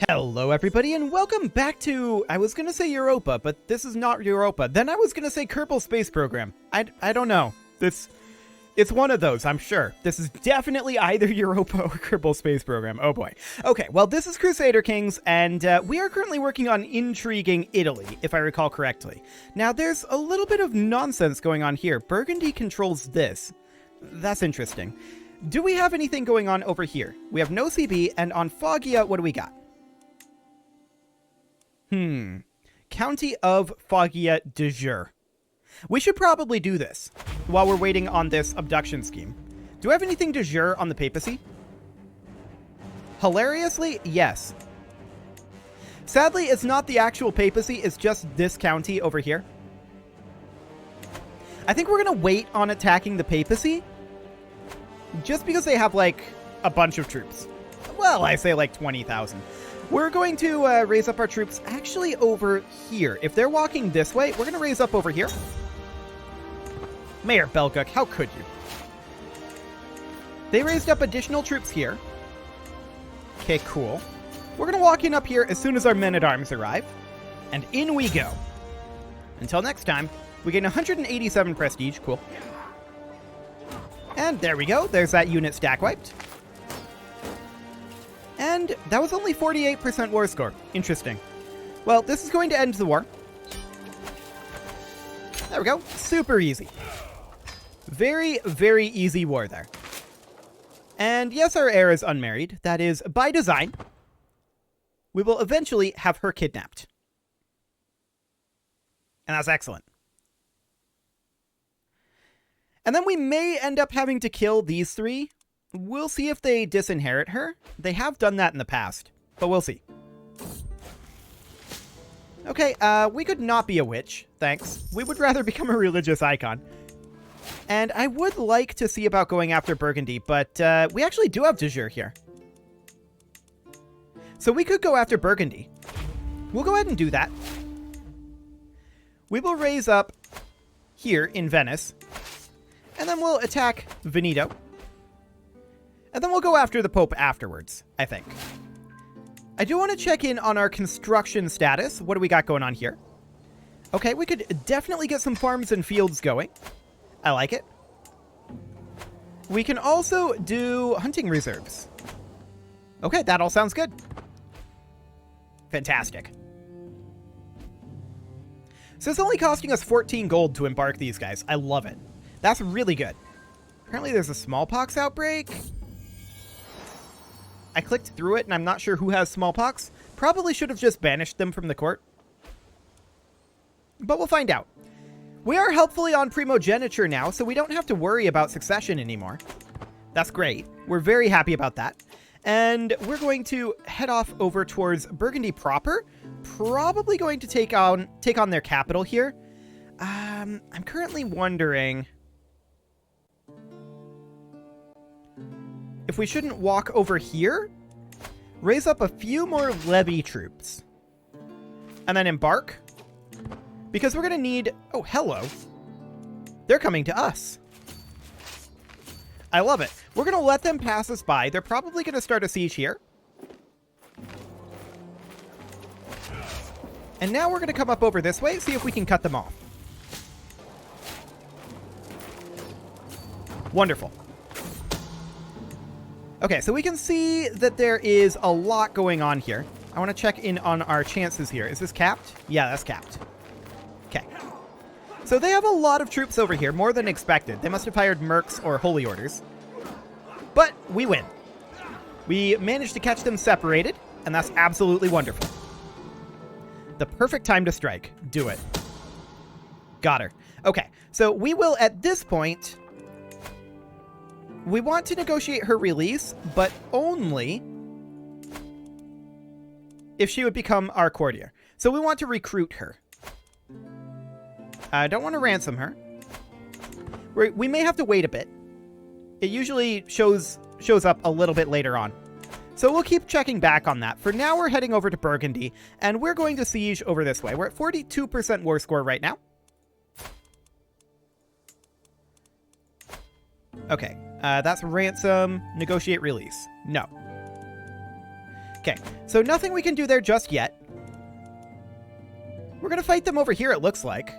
Hello everybody and welcome back to, I was gonna say Europa, but this is not Europa. Then I was gonna say Kerbal Space Program. I don't know. It's one of those, I'm sure. This is definitely either Europa or Kerbal Space Program. Oh boy. Okay, well this is Crusader Kings, and we are currently working on intriguing Italy, if I recall correctly. Now there's a little bit of nonsense going on here. Burgundy controls this. That's interesting. Do we have anything going on over here? We have no CB, and on Foggia, what do we got? County of Foggia de Jure. We should probably do this while we're waiting on this abduction scheme. Do I have anything de jure on the papacy? Hilariously, yes. Sadly, it's not the actual papacy, it's just this county over here. I think we're going to wait on attacking the papacy just because they have, like, a bunch of troops. Well, I say like 20,000. We're going to raise up our troops actually over here. If they're walking this way, we're going to raise up over here. Mayor Belguk, how could you? They raised up additional troops here. Okay, cool. We're going to walk in up here as soon as our men-at-arms arrive. And in we go. Until next time, we gain 187 prestige. Cool. And there we go. There's that unit stack wiped. And that was only 48% war score. Interesting. Well, this is going to end the war. There we go. Super easy. Very, very easy war there. And yes, our heir is unmarried. That is by design. We will eventually have her kidnapped. And that's excellent. And then we may end up having to kill these three. We'll see if they disinherit her. They have done that in the past, but we'll see. Okay, we could not be a witch, thanks. We would rather become a religious icon. And I would like to see about going after Burgundy, but we actually do have de jure here. So we could go after Burgundy. We'll go ahead and do that. We will raise up here in Venice, and then we'll attack Veneto. And then we'll go after the Pope afterwards, I think. I do want to check in on our construction status. What do we got going on here? Okay, we could definitely get some farms and fields going. I like it. We can also do hunting reserves. Okay, that all sounds good. Fantastic. So it's only costing us 14 gold to embark these guys. I love it. That's really good. Apparently there's a smallpox outbreak. I clicked through it, and I'm not sure who has smallpox. Probably should have just banished them from the court. But we'll find out. We are helpfully on primogeniture now, so we don't have to worry about succession anymore. That's great. We're very happy about that. And we're going to head off over towards Burgundy proper. Probably going to take on their capital here. I'm currently wondering if we shouldn't walk over here, raise up a few more levy troops, and then embark. Because we're going to need... Oh, hello. They're coming to us. I love it. We're going to let them pass us by. They're probably going to start a siege here. And now we're going to come up over this way, see if we can cut them off. Wonderful. Okay, so we can see that there is a lot going on here. I want to check in on our chances here. Is this capped? Yeah, that's capped. Okay. So they have a lot of troops over here, more than expected. They must have hired mercs or holy orders. But we win. We managed to catch them separated, and that's absolutely wonderful. The perfect time to strike. Do it. Got her. Okay, so we will, at this point... We want to negotiate her release, but only if she would become our courtier. So we want to recruit her. I don't want to ransom her. We may have to wait a bit. It usually shows up a little bit later on. So we'll keep checking back on that. For now, we're heading over to Burgundy, and we're going to siege over this way. We're at 42% war score right now. Okay. That's ransom, negotiate release. No. Okay, so nothing we can do there just yet. We're going to fight them over here, it looks like.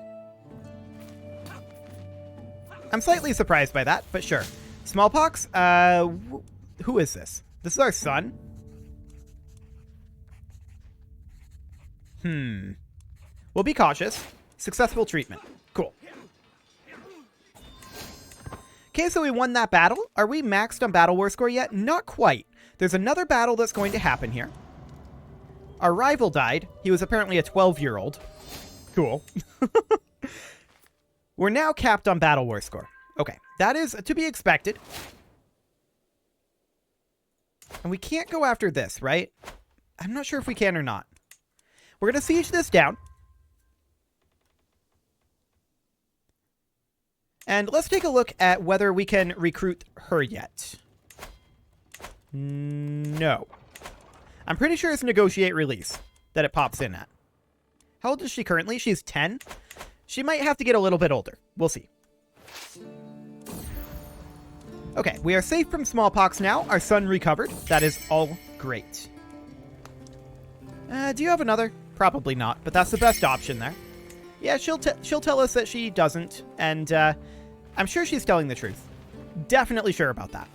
I'm slightly surprised by that, but sure. Smallpox? Who is this? This is our son? We'll be cautious. Successful treatment. Cool. Okay, so we won that battle. Are we maxed on Battle War score yet? Not quite. There's another battle that's going to happen here. Our rival died. He was apparently a 12-year-old. Cool. We're now capped on Battle War score. Okay, that is to be expected. And we can't go after this, right? I'm not sure if we can or not. We're going to siege this down. And let's take a look at whether we can recruit her yet. No. I'm pretty sure it's negotiate release that it pops in at. How old is she currently? She's 10. She might have to get a little bit older. We'll see. Okay, we are safe from smallpox now. Our son recovered. That is all great. Do you have another? Probably not, but that's the best option there. Yeah, she'll tell us that she doesn't, and I'm sure she's telling the truth. Definitely sure about that.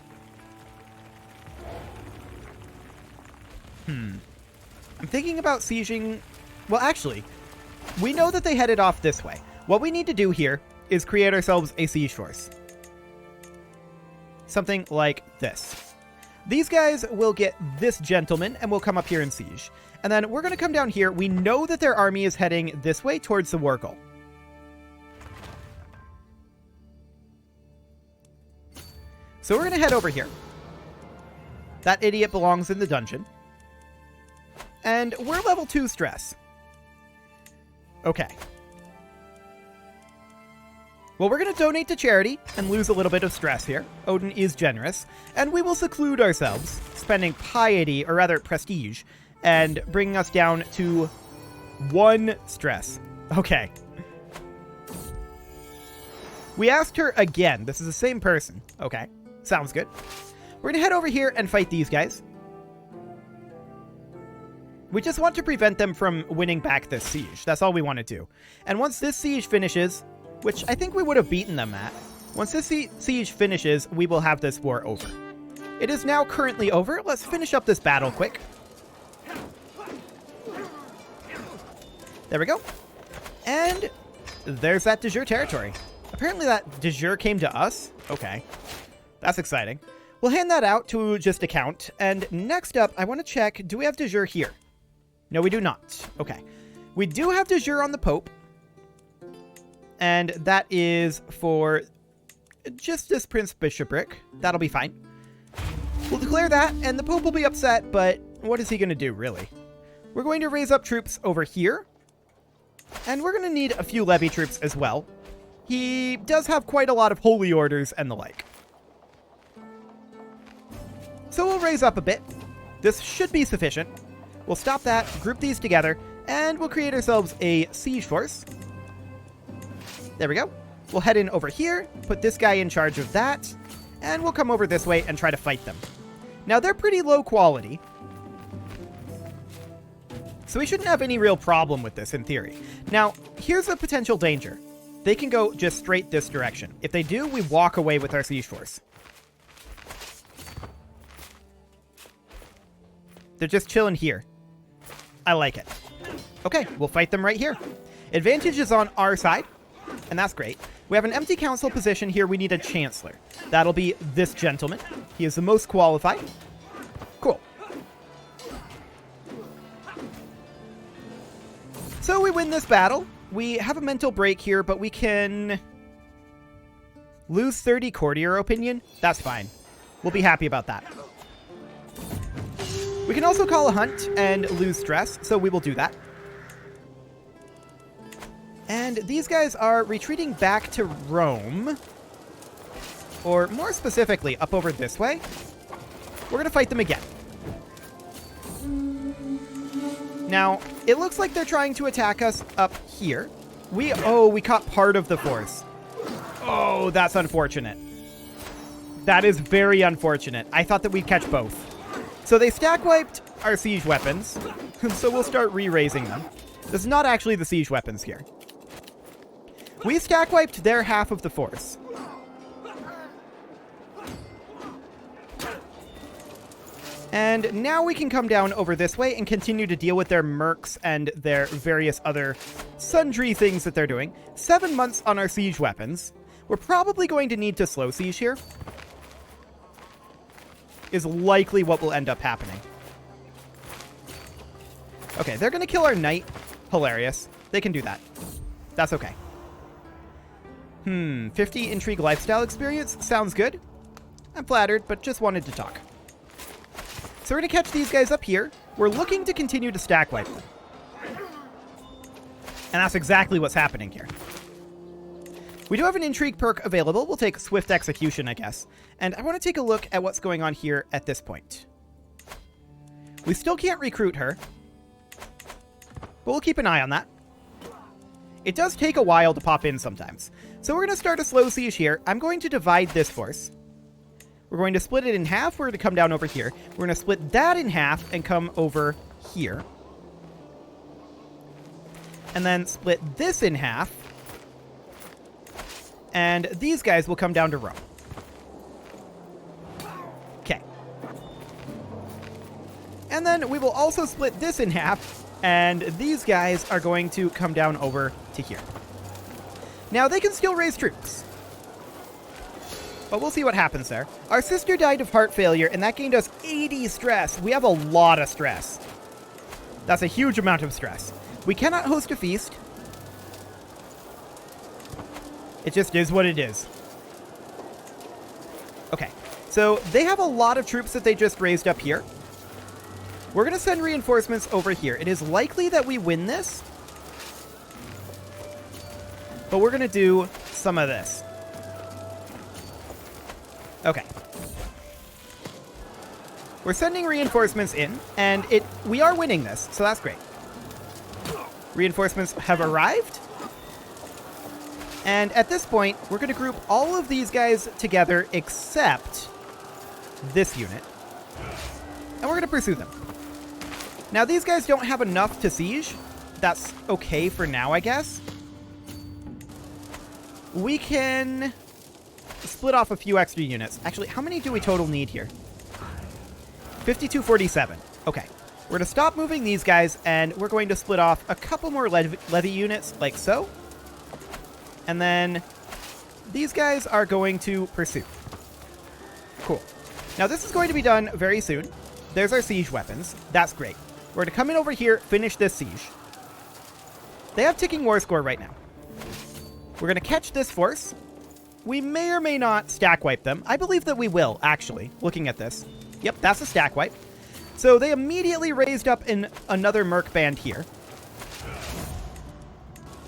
I'm thinking about sieging... Well, actually, we know that they headed off this way. What we need to do here is create ourselves a siege force. Something like this. These guys will get this gentleman, and we'll come up here and siege. And then we're going to come down here. We know that their army is heading this way towards the Wargle. So we're going to head over here. That idiot belongs in the dungeon. And we're level 2 stress. Okay. Well, we're going to donate to charity and lose a little bit of stress here. Odin is generous. And we will seclude ourselves, spending piety, or rather prestige, and bringing us down to 1 stress. Okay. We asked her again. This is the same person. Okay. Sounds good. We're going to head over here and fight these guys. We just want to prevent them from winning back this siege. That's all we want to do. And once this siege finishes, which I think we would have beaten them at, once this siege finishes, we will have this war over. It is now currently over. Let's finish up this battle quick. There we go. And there's that de jure territory. Apparently that de jure came to us. Okay. That's exciting. We'll hand that out to just a count. And next up, I want to check, do we have de jure here? No, we do not. Okay. We do have de jure on the Pope. And that is for just this Prince Bishopric. That'll be fine. We'll declare that, and the Pope will be upset, but what is he going to do, really? We're going to raise up troops over here. And we're going to need a few levy troops as well. He does have quite a lot of holy orders and the like. So we'll raise up a bit. This should be sufficient. We'll stop that, group these together, and we'll create ourselves a siege force. There we go. We'll head in over here, put this guy in charge of that, and we'll come over this way and try to fight them. Now, they're pretty low quality, so we shouldn't have any real problem with this in theory. Now, here's a potential danger. They can go just straight this direction. If they do, we walk away with our siege force. They're just chilling here. I like it. Okay, we'll fight them right here. Advantage is on our side, and that's great. We have an empty council position here. We need a chancellor. That'll be this gentleman. He is the most qualified. Cool. So we win this battle. We have a mental break here, but we can lose 30 courtier opinion. That's fine. We'll be happy about that. We can also call a hunt and lose stress, so we will do that. And these guys are retreating back to Rome. Or more specifically, up over this way. We're going to fight them again. Now, it looks like they're trying to attack us up here. We caught part of the force. Oh, that's unfortunate. That is very unfortunate. I thought that we'd catch both. So they stack wiped our siege weapons, so we'll start re-raising them. This is not actually the siege weapons here. We stack wiped their half of the force. And now we can come down over this way and continue to deal with their mercs and their various other sundry things that they're doing. 7 months on our siege weapons. We're probably going to need to slow siege here. Is likely what will end up happening. Okay, they're going to kill our knight. Hilarious. They can do that. That's okay. 50 intrigue lifestyle experience. Sounds good. I'm flattered, but just wanted to talk. So we're going to catch these guys up here. We're looking to continue to stack wipe them. And that's exactly what's happening here. We do have an intrigue perk available. We'll take swift execution, I guess. And I want to take a look at what's going on here at this point. We still can't recruit her, but we'll keep an eye on that. It does take a while to pop in sometimes. So we're going to start a slow siege here. I'm going to divide this force. We're going to split it in half. We're going to come down over here. We're going to split that in half and come over here. And then split this in half. And these guys will come down to Rome. Okay. And then we will also split this in half. And these guys are going to come down over to here. Now, they can still raise troops. But we'll see what happens there. Our sister died of heart failure, and that gained us 80 stress. We have a lot of stress. That's a huge amount of stress. We cannot host a feast. It just is what it is. Okay, so they have a lot of troops that they just raised up here. We're going to send reinforcements over here. It is likely that we win this. But we're going to do some of this. Okay. We're sending reinforcements in, and we are winning this, so that's great. Reinforcements have arrived. And at this point, we're going to group all of these guys together except this unit. And we're going to pursue them. Now, these guys don't have enough to siege. That's okay for now, I guess. We can split off a few extra units. Actually, how many do we total need here? 5247. Okay. We're going to stop moving these guys, and we're going to split off a couple more levy units, like so. And then these guys are going to pursue. Cool. Now, this is going to be done very soon. There's our siege weapons. That's great. We're going to come in over here, finish this siege. They have ticking war score right now. We're going to catch this force. We may or may not stack wipe them. I believe that we will, actually, looking at this. Yep, that's a stack wipe. So they immediately raised up in another merc band here.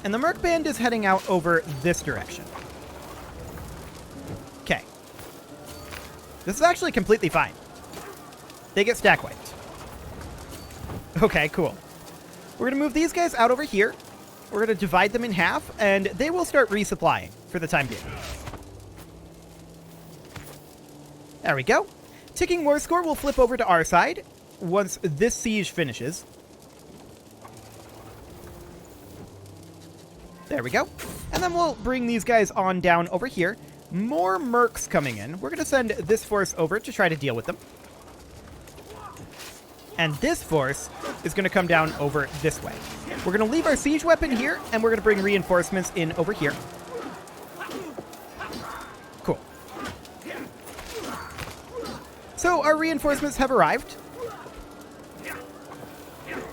And the merc band is heading out over this direction. Okay. This is actually completely fine. They get stack wiped. Okay, cool. We're going to move these guys out over here. We're going to divide them in half, and they will start resupplying for the time being. There we go. Ticking war score will flip over to our side once this siege finishes. There we go. And then we'll bring these guys on down over here. More mercs coming in. We're going to send this force over to try to deal with them. And this force is going to come down over this way. We're going to leave our siege weapon here, and we're going to bring reinforcements in over here. Cool. So our reinforcements have arrived.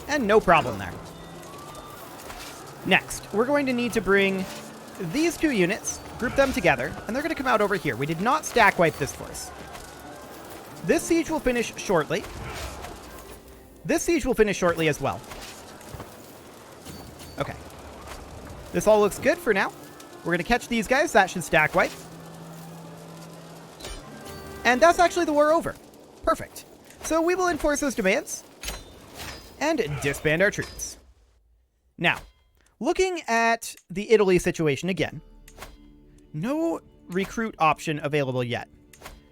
And no problem there. Next, we're going to need to bring these two units, group them together, and they're going to come out over here. We did not stack wipe this force. This siege will finish shortly. This siege will finish shortly as well. Okay. This all looks good for now. We're going to catch these guys. That should stack wipe. And that's actually the war over. Perfect. So we will enforce those demands and disband our troops. Now, looking at the Italy situation again, no recruit option available yet.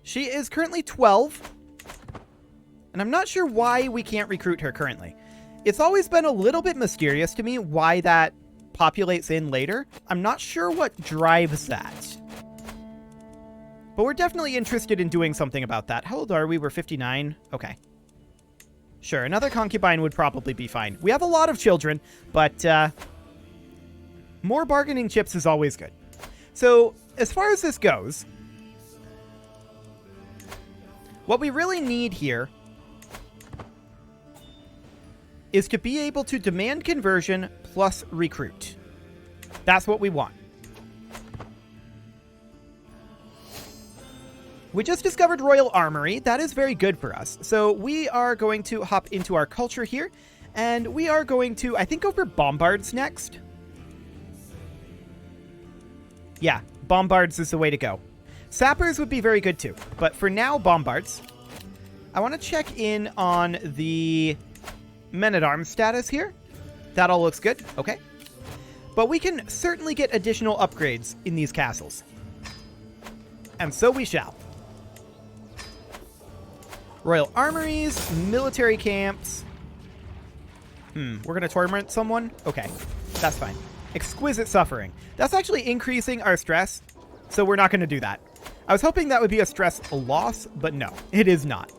She is currently 12. And I'm not sure why we can't recruit her currently. It's always been a little bit mysterious to me why that populates in later. I'm not sure what drives that. But we're definitely interested in doing something about that. How old are we? We're 59. Okay. Sure, another concubine would probably be fine. We have a lot of children, but more bargaining chips is always good. So, as far as this goes, what we really need here is to be able to demand conversion plus recruit. That's what we want. We just discovered Royal Armory. That is very good for us. So we are going to hop into our culture here, and we are going to, I think, go for Bombards next. Yeah, Bombards is the way to go. Sappers would be very good too, but for now, Bombards. I want to check in on the Men-at-Arms status here. That all looks good. Okay. But we can certainly get additional upgrades in these castles. And so we shall. Royal armories, military camps. We're going to torment someone? Okay, that's fine. Exquisite suffering. That's actually increasing our stress, so we're not going to do that. I was hoping that would be a stress loss, but no, it is not.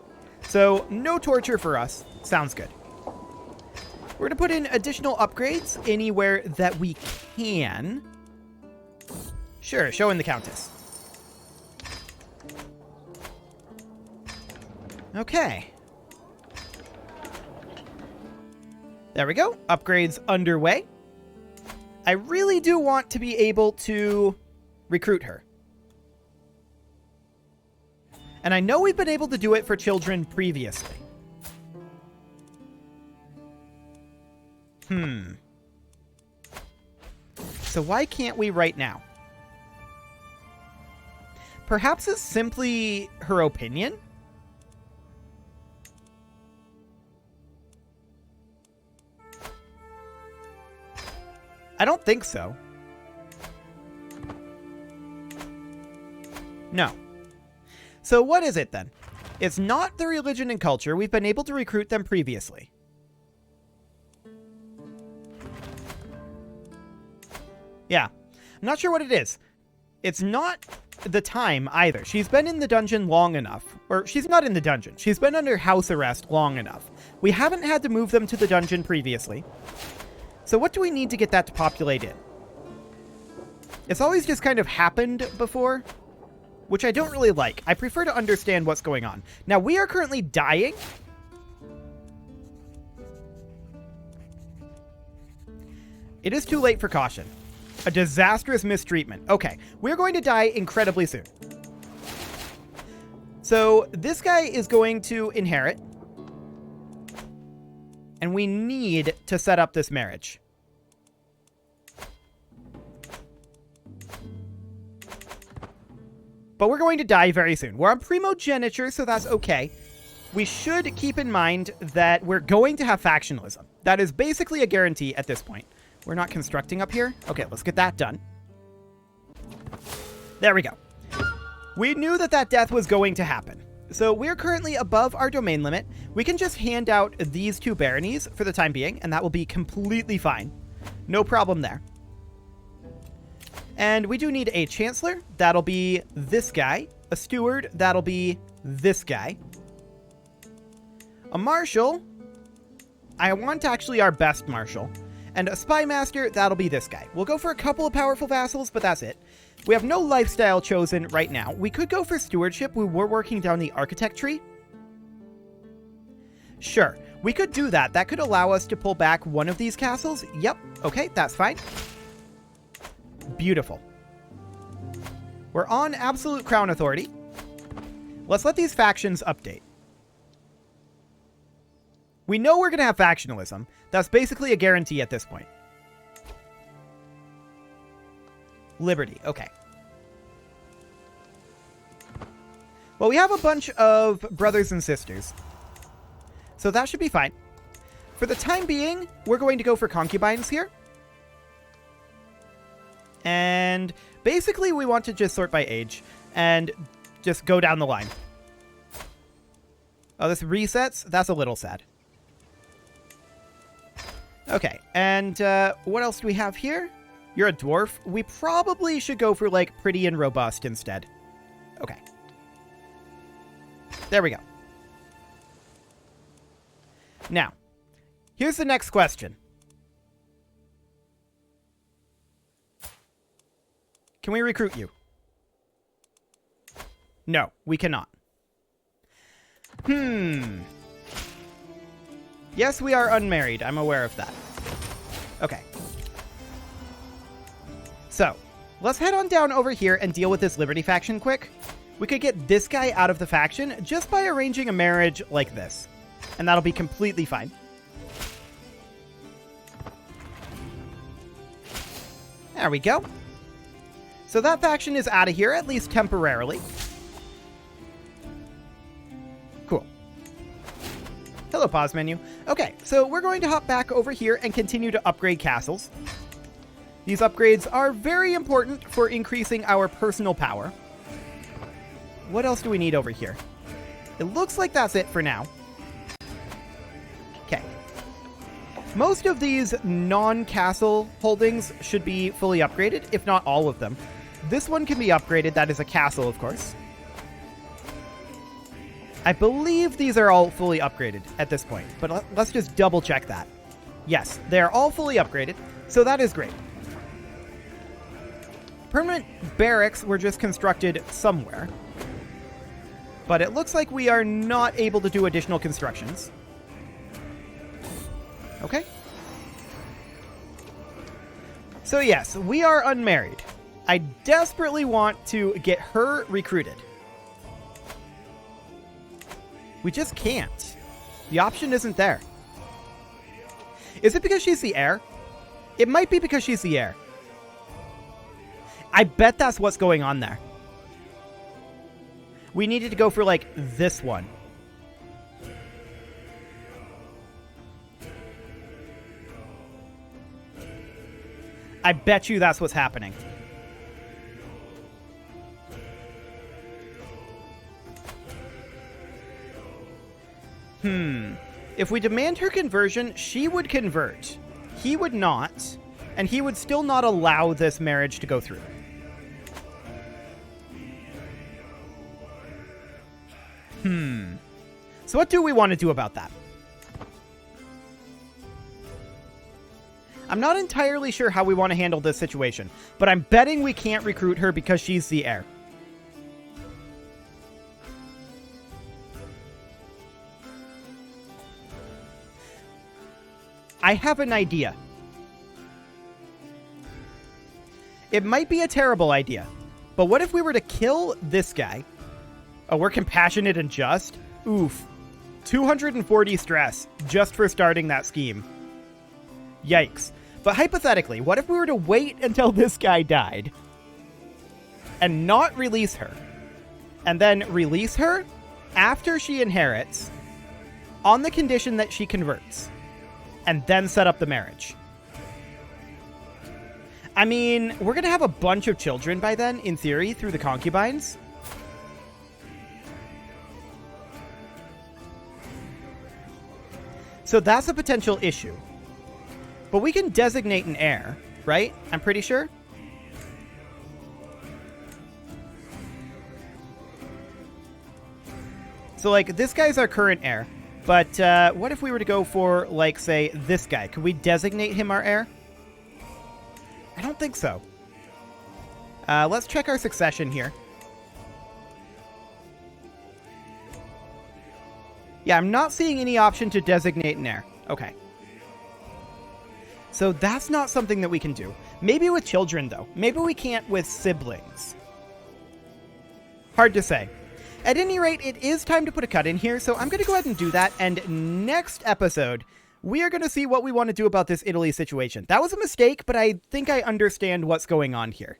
So, no torture for us. Sounds good. We're going to put in additional upgrades anywhere that we can. Sure, show in the Countess. Okay. There we go. Upgrades underway. I really do want to be able to recruit her. And I know we've been able to do it for children previously. So why can't we right now? Perhaps it's simply her opinion? I don't think so. No. So what is it then? It's not the religion and culture. We've been able to recruit them previously. Yeah. I'm not sure what it is. It's not the time either. She's been in the dungeon long enough. Or she's not in the dungeon. She's been under house arrest long enough. We haven't had to move them to the dungeon previously. So what do we need to get that to populate in? It's always just kind of happened before, which I don't really like. I prefer to understand what's going on. Now, we are currently dying. It is too late for caution. A disastrous mistreatment. Okay, we're going to die incredibly soon. So this guy is going to inherit. And we need to set up this marriage. But we're going to die very soon. We're on primogeniture, so that's okay. We should keep in mind that we're going to have factionalism. That is basically a guarantee at this point. We're not constructing up here. Okay, let's get that done. There we go. We knew that that death was going to happen. So we're currently above our domain limit. We can just hand out these two baronies for the time being, and that will be completely fine. No problem there. And we do need a chancellor. That'll be this guy. A steward. That'll be this guy. A marshal. I want actually our best marshal. And a spy master. That'll be this guy. We'll go for a couple of powerful vassals, but that's it. We have no lifestyle chosen right now. We could go for stewardship. We were working down the architect tree. Sure, we could do that. That could allow us to pull back one of these castles. Yep, okay, that's fine. Beautiful. We're on absolute crown authority. Let's let these factions update. We know we're going to have factionalism. That's basically a guarantee at this point. Liberty, okay. Well, we have a bunch of brothers and sisters. So that should be fine. For the time being, we're going to go for concubines here. And basically we want to just sort by age and just go down the line. Oh, this resets? That's a little sad. Okay, and what else do we have here? You're a dwarf. We probably should go for, like, pretty and robust instead. Okay. There we go. Now, here's the next question. Can we recruit you? No, we cannot. Yes, we are unmarried. I'm aware of that. Okay. So, let's head on down over here and deal with this Liberty faction quick. We could get this guy out of the faction just by arranging a marriage like this. And that'll be completely fine. There we go. So that faction is out of here, at least temporarily. Cool. Hello, pause menu. Okay, so we're going to hop back over here and continue to upgrade castles. These upgrades are very important for increasing our personal power. What else do we need over here? It looks like that's it for now. Okay. Most of these non-castle holdings should be fully upgraded, if not all of them. This one can be upgraded. That is a castle, of course. I believe these are all fully upgraded at this point, but let's just double check that. Yes, they're all fully upgraded, so that is great. Permanent barracks were just constructed somewhere, but it looks like we are not able to do additional constructions. Okay. So yes, we are unmarried. I desperately want to get her recruited. We just can't. The option isn't there. Is it because she's the heir? It might be because she's the heir. I bet that's what's going on there. We needed to go for, like, this one. I bet you that's what's happening. If we demand her conversion, she would convert. He would not, and he would still not allow this marriage to go through. So what do we want to do about that? I'm not entirely sure how we want to handle this situation, but I'm betting we can't recruit her because she's the heir. I have an idea. It might be a terrible idea, but what if we were to kill this guy? Oh, we're compassionate and just? Oof. 240 stress just for starting that scheme. Yikes. But hypothetically, what if we were to wait until this guy died and not release her, and then release her after she inherits on the condition that she converts, and then set up the marriage? I mean, we're going to have a bunch of children by then, in theory, through the concubines. So that's a potential issue. But we can designate an heir, right? I'm pretty sure. So, like, this guy's our current heir. But what if we were to go for, like, say, this guy? Could we designate him our heir? I don't think so. Let's check our succession here. Yeah, I'm not seeing any option to designate an heir. Okay. So that's not something that we can do. Maybe with children, though. Maybe we can't with siblings. Hard to say. At any rate, it is time to put a cut in here, so I'm going to go ahead and do that, and next episode, we are going to see what we want to do about this Italy situation. That was a mistake, but I think I understand what's going on here.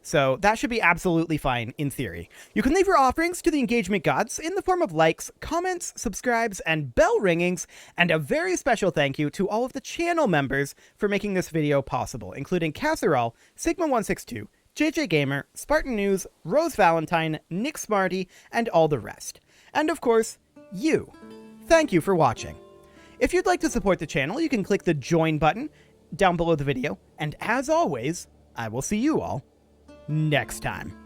So that should be absolutely fine in theory. You can leave your offerings to the engagement gods in the form of likes, comments, subscribes, and bell ringings, and a very special thank you to all of the channel members for making this video possible, including Casserole, Sigma162, JJ Gamer, Spartan News, Rose Valentine, Nick Smarty, and all the rest. And of course, you. Thank you for watching. If you'd like to support the channel, you can click the join button down below the video. And as always, I will see you all next time.